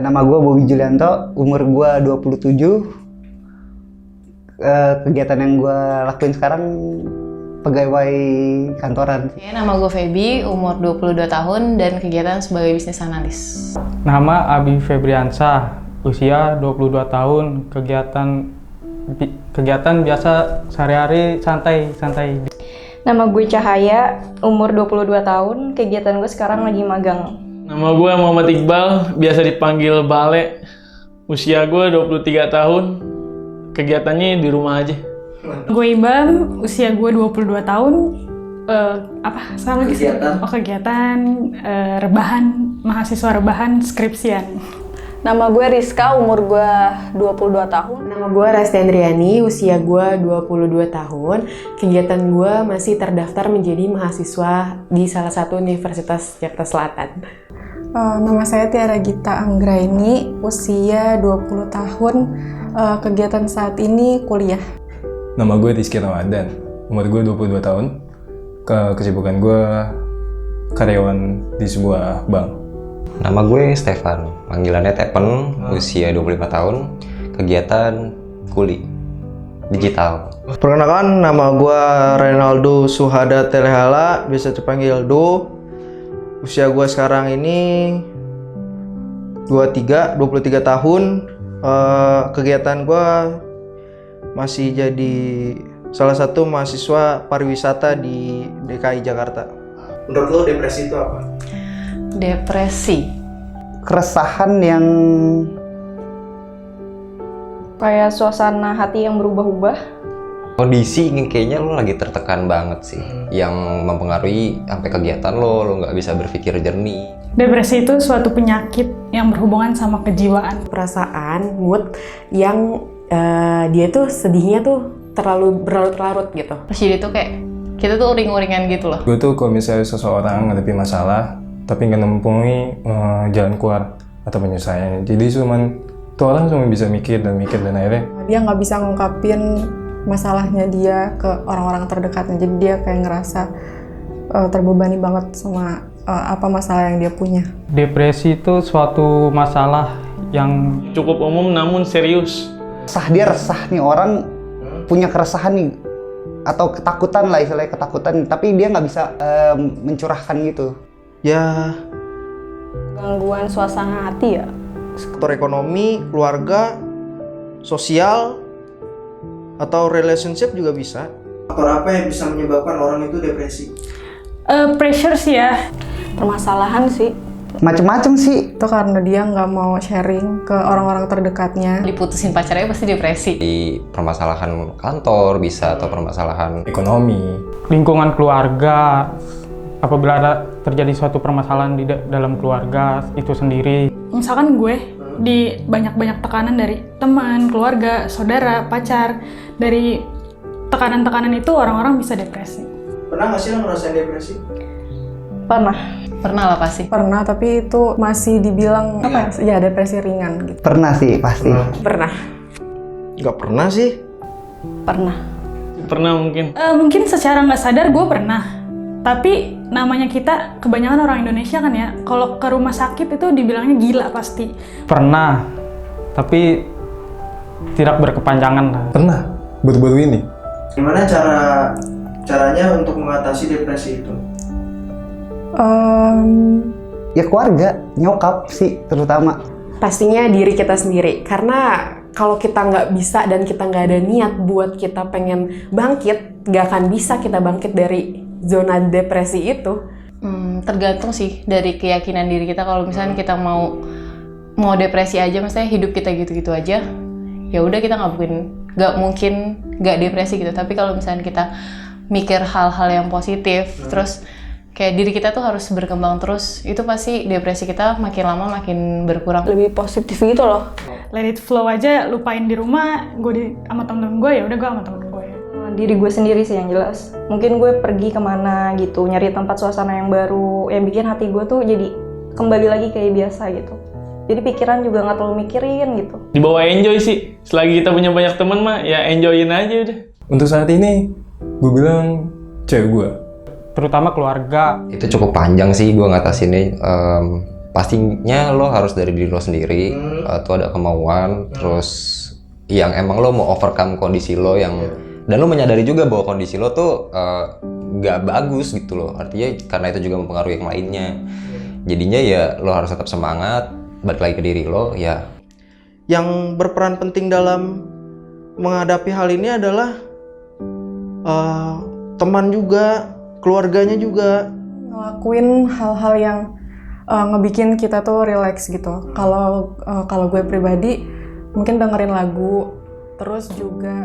Nama gue Bobi Julianto, umur gue 27. Kegiatan yang gue lakuin sekarang pegawai kantoran. Nama gue Feby, umur 22 tahun dan kegiatan sebagai bisnis analis. Nama Abi Febriansyah, usia 22 tahun, kegiatan biasa sehari-hari santai. Nama gue Cahaya, umur 22 tahun, kegiatan gue sekarang lagi magang. Nama gue Muhammad Iqbal, biasa dipanggil Bale, usia gue 23 tahun, kegiatannya di rumah aja. Gue Ibam, usia gue 22 tahun, kegiatan rebahan, mahasiswa rebahan skripsian. Nama gue Rizka, umur gue 22 tahun. Nama gue Rasti Andriani, usia gue 22 tahun. Kegiatan gue masih terdaftar menjadi mahasiswa di salah satu universitas Jakarta Selatan. Nama saya Tiara Gita Anggraini, usia 20 tahun. Kegiatan saat ini kuliah. Nama gue Rizky Ramadan, umur gue 22 tahun. Kesibukan gue karyawan di sebuah bank. Nama gue Stefan, panggilannya Tepen, usia 25 tahun, kegiatan kuli digital. Perkenalkan, nama gue Reynaldo Suhada Telehala, biasa dipanggil Do. Usia gue sekarang ini 23 tahun. Kegiatan gue masih jadi salah satu mahasiswa pariwisata di DKI Jakarta. Menurut lo depresi itu apa? Depresi, keresahan yang Kayak suasana hati yang berubah-ubah. Kondisi kayaknya lo lagi tertekan banget sih, yang mempengaruhi sampai kegiatan lo nggak bisa berpikir jernih. Depresi itu suatu penyakit yang berhubungan sama kejiwaan. Perasaan, mood yang dia tuh sedihnya tuh terlalu berlarut-larut gitu. terus jadi tuh kayak kita tuh uring-uringan gitu loh. Gue tuh kalau misalnya seseorang ngadepin masalah, tapi nggak nempuhi jalan keluar atau penyelesaiannya. Jadi tuh orang cuma bisa mikir dan akhirnya Dia nggak bisa ngungkapin masalahnya dia ke orang-orang terdekatnya. Jadi dia kayak ngerasa terbebani banget sama apa masalah yang dia punya. Depresi itu suatu masalah yang Cukup umum namun serius. Dia resah nih, orang punya keresahan nih atau ketakutan lah, istilahnya ketakutan, tapi dia nggak bisa mencurahkan gitu. Ya, Gangguan suasana hati ya. sektor ekonomi, keluarga, sosial, atau relationship juga bisa. Faktor apa yang bisa menyebabkan orang itu depresi? Pressure sih ya. Permasalahan sih. Macem-macem sih. Itu karena dia nggak mau sharing ke orang-orang terdekatnya. Diputusin pacarnya pasti depresi. Di permasalahan kantor bisa, atau permasalahan ekonomi, lingkungan keluarga. Apabila ada terjadi suatu permasalahan di dalam keluarga itu sendiri. Misalkan gue di banyak-banyak tekanan dari teman, keluarga, saudara, pacar. Dari tekanan-tekanan itu orang-orang bisa depresi. Pernah nggak sih lo ngerasain depresi? Pernah lah pasti. Pernah, tapi itu masih dibilang ya depresi ringan gitu. Pernah sih, pasti. Pernah. Nggak pernah sih. Pernah mungkin. Mungkin secara nggak sadar gue pernah. Tapi namanya kita, kebanyakan orang Indonesia kan ya, kalau ke rumah sakit itu dibilangnya gila pasti. Pernah, tapi tidak berkepanjangan lah. pernah baru-baru ini. Gimana caranya untuk mengatasi depresi itu? Ya keluarga, nyokap sih terutama. Pastinya diri kita sendiri, karena kalau kita nggak bisa dan kita nggak ada niat buat kita pengen bangkit, nggak akan bisa kita bangkit dari zona depresi itu. Tergantung sih dari keyakinan diri kita. Kalau misalnya kita mau depresi aja, misalnya hidup kita gitu-gitu aja, ya udah kita nggak mungkin nggak depresi gitu. Tapi kalau misalnya kita mikir hal-hal yang positif, terus kayak diri kita tuh harus berkembang terus, itu pasti depresi kita makin lama makin berkurang. Lebih positif gitu loh. Let it flow aja, lupain di rumah, gue sama temen-temen gue, ya udah gue sama temen gue. Diri gue sendiri sih yang jelas. Mungkin gue pergi kemana gitu, nyari tempat suasana yang baru, yang bikin hati gue tuh jadi kembali lagi kayak biasa gitu. Jadi pikiran juga nggak terlalu mikirin gitu. Dibawa enjoy sih. Selagi kita punya banyak teman mah, ya enjoyin aja udah. Untuk saat ini, gue bilang cewek gue. Terutama keluarga. itu cukup panjang sih gue ngatasinnya. pastinya lo harus dari diri lo sendiri, tuh ada kemauan, terus yang emang lo mau overcome kondisi lo yang dan lo menyadari juga bahwa kondisi lo tuh nggak bagus gitu loh, artinya karena itu juga mempengaruhi yang lainnya. Jadinya ya lo harus tetap semangat, balik lagi ke diri lo ya. Yang berperan penting dalam menghadapi hal ini adalah teman juga, keluarganya juga. Ngelakuin hal-hal yang ngebikin kita tuh relax gitu. Kalau gue pribadi mungkin dengerin lagu, terus juga